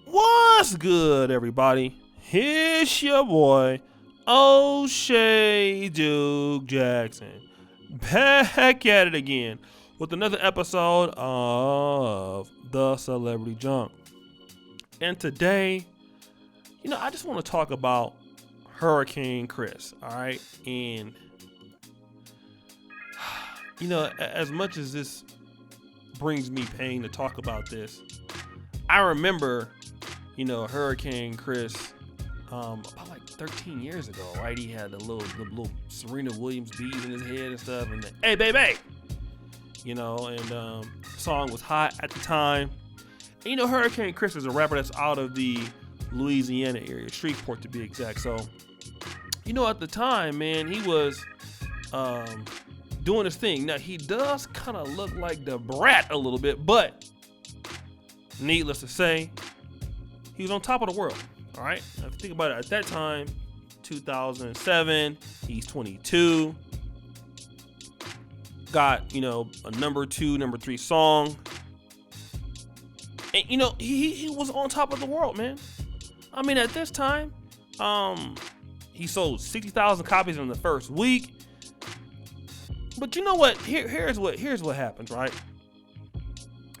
What's good, everybody? Here's your boy, O'Shea Duke Jackson, back at it again with another episode of The Celebrity Junk. And today, I just want to talk about Hurricane Chris, all right? And, as much as this brings me pain to talk about this, I remember, Hurricane Chris, about like 13 years ago, right? He had the little Serena Williams beads in his head and stuff, and hey, baby, the song was hot at the time. And, Hurricane Chris is a rapper that's out of the Louisiana area, Shreveport to be exact. So, at the time, man, he was doing his thing. Now, he does kind of look like the Brat a little bit, but needless to say, he was on top of the world. All right. Now, if you think about it, at that time, 2007, he's 22. Got, a number 2, number 3 song. And, he was on top of the world, man. I mean, at this time, he sold 60,000 copies in the first week. But you know what? Here's what happens, right?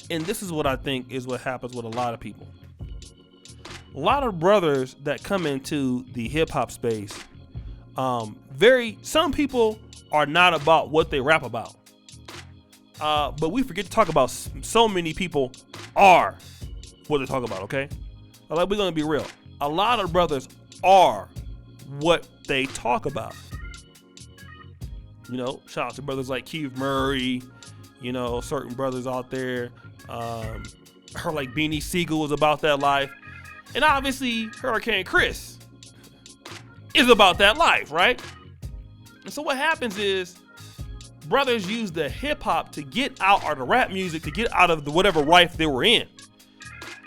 And this is what I think is what happens with a lot of people. A lot of brothers that come into the hip hop space, some people are not about what they rap about. But we forget to talk about so many people are what they talk about, okay? Like, we're gonna be real. A lot of brothers are what they talk about. Shout out to brothers like Keith Murray, certain brothers out there. Her like Beanie Siegel was about that life. And obviously Hurricane Chris is about that life, right? And so what happens is brothers use the hip hop to get out, or the rap music to get out of the whatever life they were in.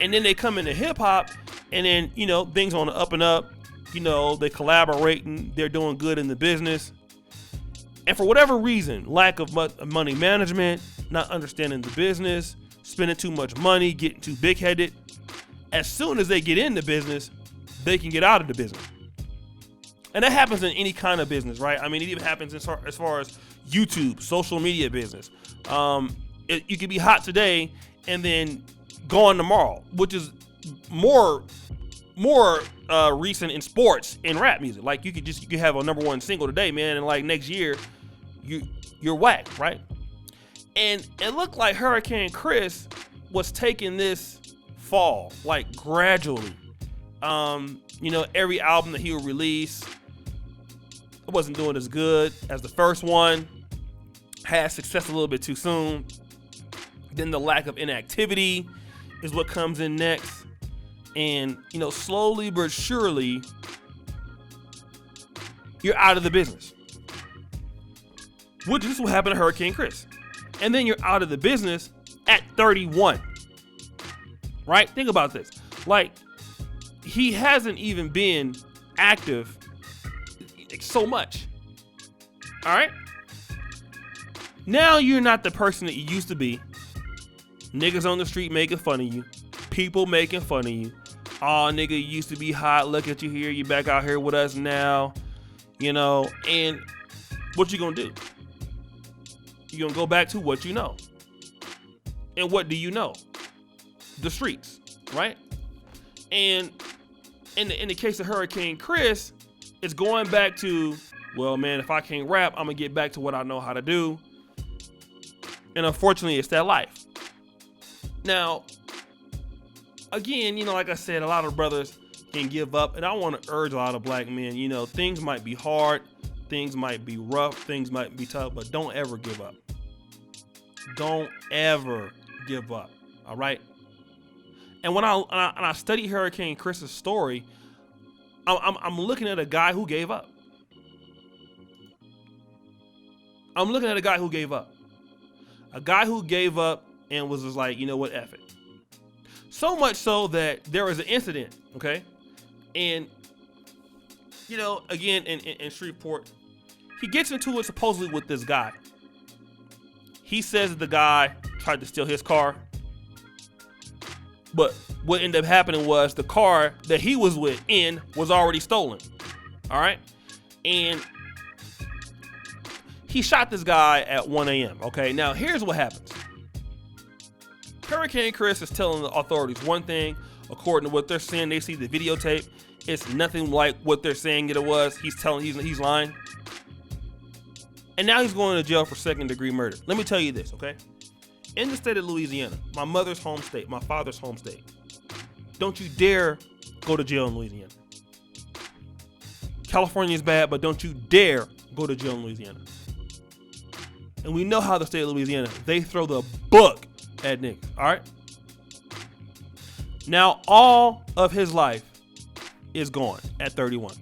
And then they come into hip hop, and then, things on the up and up, they collaborating, they're doing good in the business. And for whatever reason, lack of money management, not understanding the business, spending too much money, getting too big-headed, as soon as they get in the business, they can get out of the business. And that happens in any kind of business, right? I mean, it even happens as far as YouTube, social media business. You can be hot today and then gone tomorrow, which is more recent in sports and rap music. Like, you could have a number 1 single today, man, and like next year, you're whack, right? And it looked like Hurricane Chris was taking this fall, like, gradually. Every album that he would release, it wasn't doing as good as the first one. Had success a little bit too soon. Then the lack of inactivity is what comes in next. And, slowly but surely, you're out of the business. Which is what happened to Hurricane Chris. And then you're out of the business at 31. Right? Think about this. Like, he hasn't even been active so much. All right? Now you're not the person that you used to be. Niggas on the street making fun of you. People making fun of you. Oh, nigga, you used to be hot. Look at you here. You back out here with us now. And what you gonna do? You gonna go back to what you know. And what do you know? The streets, right? And in the case of Hurricane Chris, it's going back to, well, man, if I can't rap, I'm gonna get back to what I know how to do. And unfortunately, it's that life. Now, again, like I said, a lot of brothers can give up, and I want to urge a lot of black men, things might be hard, things might be rough, things might be tough, but don't ever give up. Don't ever give up, all right? And when I study Hurricane Chris's story, I'm looking at a guy who gave up. I'm looking at a guy who gave up. A guy who gave up and was just like, you know what, F it. So much so that there was an incident, okay? And, again, in Shreveport, he gets into it supposedly with this guy. He says that the guy tried to steal his car. But what ended up happening was the car that he was was already stolen. All right. And he shot this guy at 1 a.m. Okay. Now here's what happens. Hurricane Chris is telling the authorities one thing. According to what they're saying, they see the videotape. It's nothing like what they're saying it was. He's lying. And now he's going to jail for second-degree murder. Let me tell you this, okay? In the state of Louisiana, my mother's home state, my father's home state, don't you dare go to jail in Louisiana. California is bad, but don't you dare go to jail in Louisiana. And we know how the state of Louisiana, they throw the book at niggas, all right? Now, all of his life is gone at 31.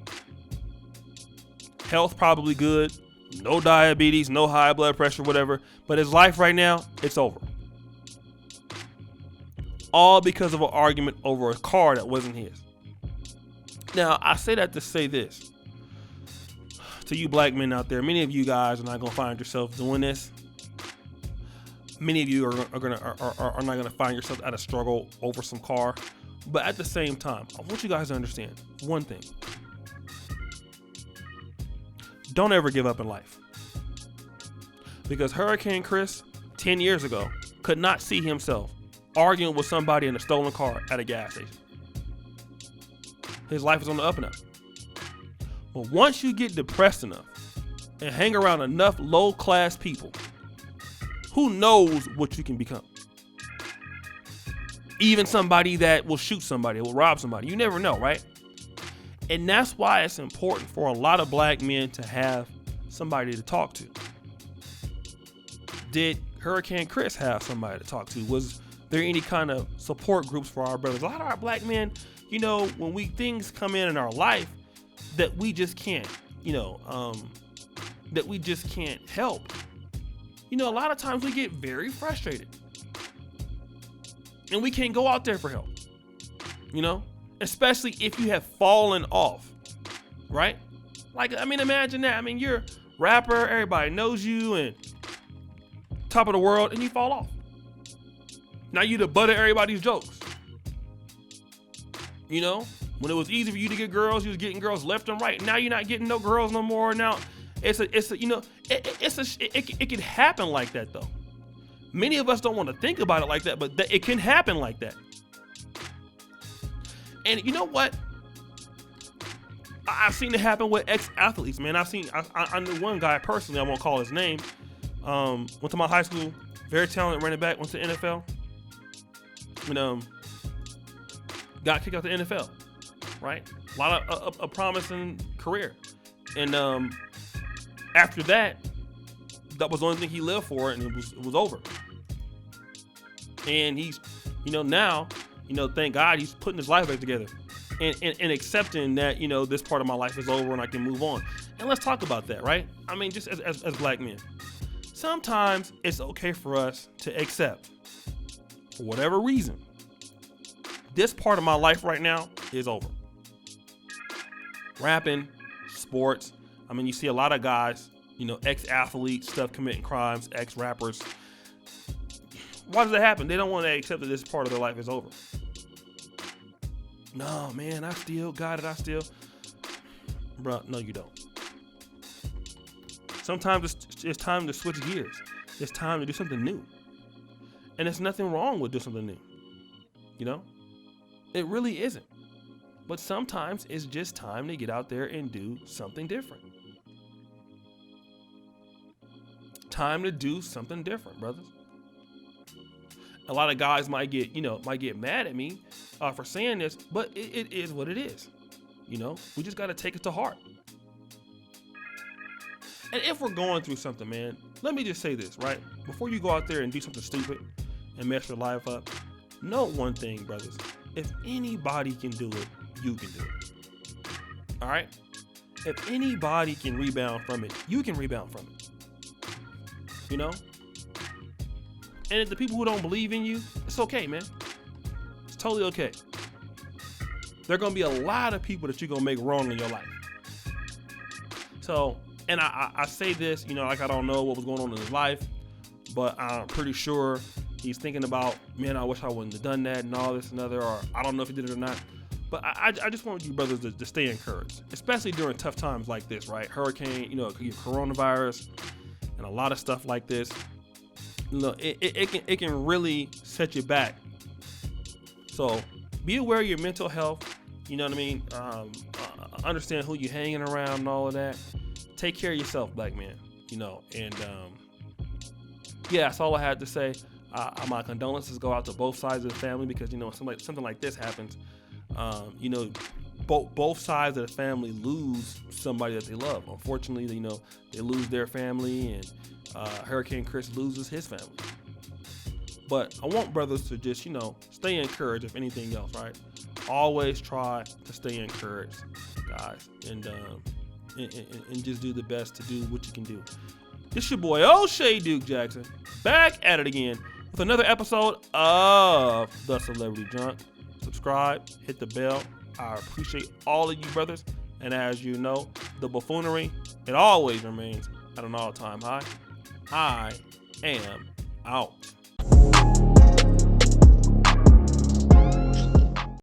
Health probably good, no diabetes, no high blood pressure, whatever. But his life right now, it's over. All because of an argument over a car that wasn't his. Now, I say that to say this. To you black men out there, many of you guys are not going to find yourself doing this. Many of you are not going to find yourself at a struggle over some car. But at the same time, I want you guys to understand one thing. Don't ever give up in life. Because Hurricane Chris, 10 years ago, could not see himself arguing with somebody in a stolen car at a gas station. His life is on the up and up. But once you get depressed enough and hang around enough low-class people, who knows what you can become? Even somebody that will shoot somebody, will rob somebody. You never know, right? And that's why it's important for a lot of black men to have somebody to talk to. Did Hurricane Chris have somebody to talk to? Was there any kind of support groups for our brothers? A lot of our black men, you know, when things come in our life that we just can't, that we just can't help. You know, a lot of times we get very frustrated. And we can't go out there for help. You know? Especially if you have fallen off. Right? Like, I mean, imagine that. I mean, you're a rapper, everybody knows you, and top of the world, and you fall off. Now you the butt of everybody's jokes. You know? When it was easy for you to get girls, you was getting girls left and right. Now you're not getting no girls no more. Now it can happen like that though. Many of us don't want to think about it like that, but it can happen like that. And you know what? I've seen it happen with ex-athletes, man. I knew one guy personally, I won't call his name, went to my high school, very talented running back, went to NFL, and got kicked out the NFL, right? A lot of a promising career. And after that was the only thing he lived for, and it was over. And he's, now, thank God he's putting his life back together and accepting that, this part of my life is over and I can move on. And let's talk about that, right? I mean, just as black men, sometimes it's okay for us to accept, for whatever reason, this part of my life right now is over. Rapping, sports. I mean, you see a lot of guys, ex-athletes, stuff committing crimes, ex-rappers. Why does that happen? They don't want to accept that this part of their life is over. No, man, I still got it. Bruh, no, you don't. Sometimes it's time to switch gears. It's time to do something new. And there's nothing wrong with doing something new. It really isn't. But sometimes it's just time to get out there and do something different. Time to do something different, brothers. A lot of guys might get mad at me for saying this, but it is what it is. We just got to take it to heart. And if we're going through something, man, let me just say this, right? Before you go out there and do something stupid and mess your life up, know one thing, brothers. If anybody can do it, you can do it. All right? If anybody can rebound from it, you can rebound from it. And if the people who don't believe in you, it's okay, man. It's totally okay. There are going to be a lot of people that you're going to make wrong in your life. So, and I say this, like I don't know what was going on in his life, but I'm pretty sure, He's thinking about, man, I wish I wouldn't have done that and all this and other, or I don't know if he did it or not. But I just want you brothers to stay encouraged, especially during tough times like this, right? Hurricane, coronavirus, and a lot of stuff like this. It can really set you back. So be aware of your mental health. You know what I mean? Understand who you're hanging around and all of that. Take care of yourself, black man. And that's all I had to say. My condolences go out to both sides of the family because something like this happens. Both sides of the family lose somebody that they love. Unfortunately, they lose their family, and Hurricane Chris loses his family. But I want brothers to just, stay encouraged, if anything else, right? Always try to stay encouraged, guys, and just do the best to do what you can do. This your boy O'Shea Duke Jackson, back at it again with another episode of The Celebrity Junk. Subscribe, hit the bell. I appreciate all of you brothers. And as you know, the buffoonery, it always remains at an all-time high. I am out.